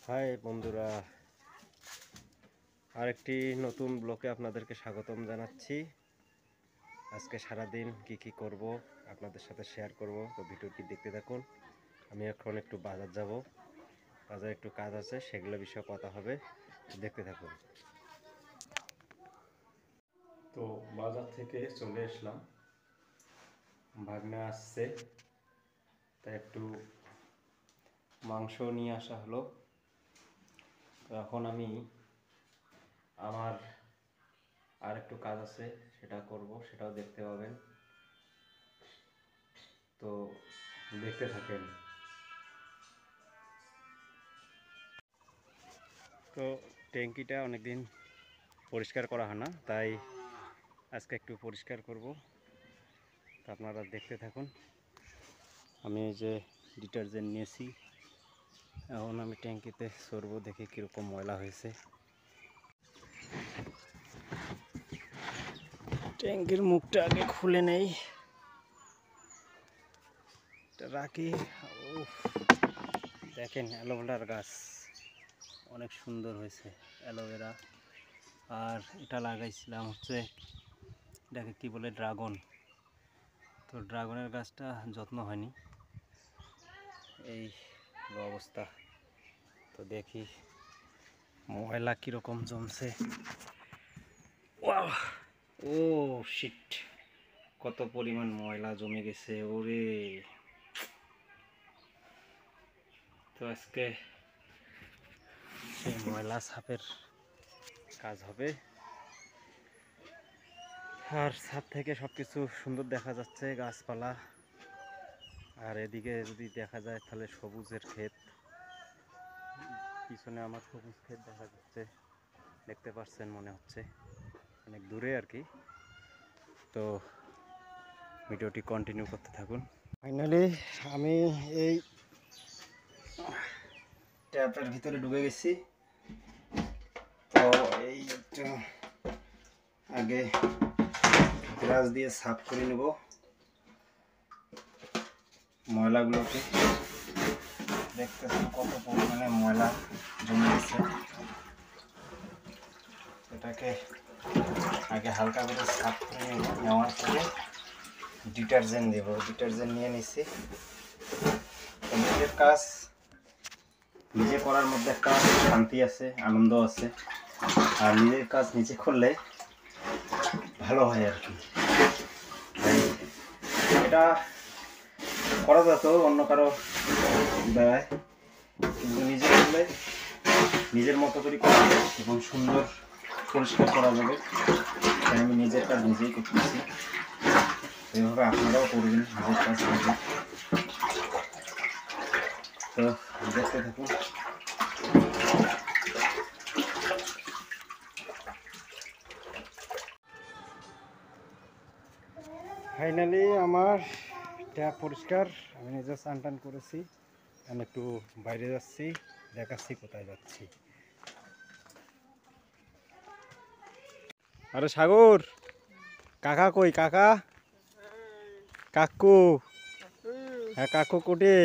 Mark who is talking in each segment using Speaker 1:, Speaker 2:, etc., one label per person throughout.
Speaker 1: High বন্ধুরা, আরেকটি নতুন ব্লগে আপনাদেরকে স্বাগতম জানাচ্ছি। আজকে সারাদিন কি করব আপনাদের সাথে শেয়ার করব, তো ভিডিওটি দেখতে থাকুন। আমি এখন একটু বাজার যাব, বাজারে একটু কাজ আছে, সেগুলো বিষয়ে কথা হবে, দেখতে থাকুন। তো বাজার থেকে চলে আসলাম, ভাগ্নে আসছে, তাই একটু মাংস নিয়ে আসা হলো। তো এখন আমি আমার আর একটু কাজ আছে, সেটা করব, সেটাও দেখতে পাবেন, তো দেখতে থাকেন। তো ট্যাঙ্কিটা অনেকদিন পরিষ্কার করা হয় না, তাই আজকে একটু পরিষ্কার করব, তো আপনারা দেখতে থাকুন। আমি এই যে ডিটারজেন্ট নিয়েছি, এখন আমি ট্যাঙ্কিতে সরবো, দেখি কীরকম ময়লা হয়েছে। ট্যাঙ্কির মুখটা আগে খুলে নেই, রাখি। দেখেন অ্যালোভেরার গাছ অনেক সুন্দর হয়েছে, অ্যালোভেরা। আর এটা লাগাইছিলাম হচ্ছে, এটাকে কি বলে, ড্রাগন। তো ড্রাগনের গাছটা যত্ন হয়নি, এই অবস্থা। তো দেখি ময়লা কীরকম জমছে। ও শিট, কত পরিমাণ ময়লা জমে গেছে ওরে। তো আজকে সেই ময়লা সাফের কাজ হবে। আর ছাদ থেকে সব কিছু সুন্দর দেখা যাচ্ছে, গাছপালা। আর এদিকে যদি দেখা যায় তাহলে সবুজের ক্ষেত, পিছনে আমার সবুজ ক্ষেত দেখা যাচ্ছে, দেখতে পাচ্ছেন মনে হচ্ছে, অনেক দূরে আর কি। তো ভিডিওটি কন্টিনিউ করতে থাকুন। ফাইনালি আমি এই ট্যাপের ভিতরে ঢুকে গেছি। তো এইটা আগে ব্রাশ দিয়ে সাফ করে নেব ময়লাগুলোকে। দেখতেছেন কত পরিমাণে ময়লা জমে গেছে। এটাকে আগে হালকা করে সাফ করে নেব, নেওয়ার পরে ডিটারজেন্ট দেব। ডিটারজেন্ট নিয়ে নিচ্ছি। নিজের কাজ নিজে করার মধ্যে একটা শান্তি আছে, আনন্দ আছে। আর নিজের কাজ নিজে করলে ভালো হয় আর কি। এটা করা যেত অন্য কারো দ্বারায়, কিন্তু নিজে করলে নিজের মতো করে করা যাবে এবং সুন্দর পরিষ্কার করা যাবে। তাই আমি নিজের কাজ নিজেই করতেছি, এইভাবে আপনারাও করবেন নিজের কাজ নিজে। তো দেখতে থাকুন। ফাইনালি আমার ট্যাপ পরিষ্কার, আমি নিজে স্নান টান করেছি। আমি একটু বাইরে যাচ্ছি, দেখাচ্ছি কোথায় যাচ্ছি। আরে সাগর, কাকা কই? কাকা, কাকু, হ্যাঁ কাকু কোটে?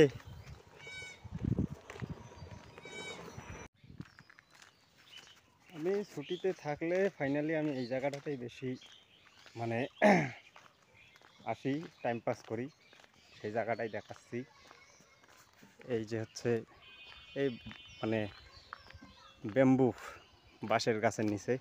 Speaker 1: আমি ছুটিতে থাকলে ফাইনালি আমি এই জায়গাটাতেই বেশি মানে আসি, টাইম পাস করি, সেই জায়গাটাই দেখাচ্ছি। এই যে হচ্ছে এই মানে ব্যাম্বু, বাঁশের গাছের নিচে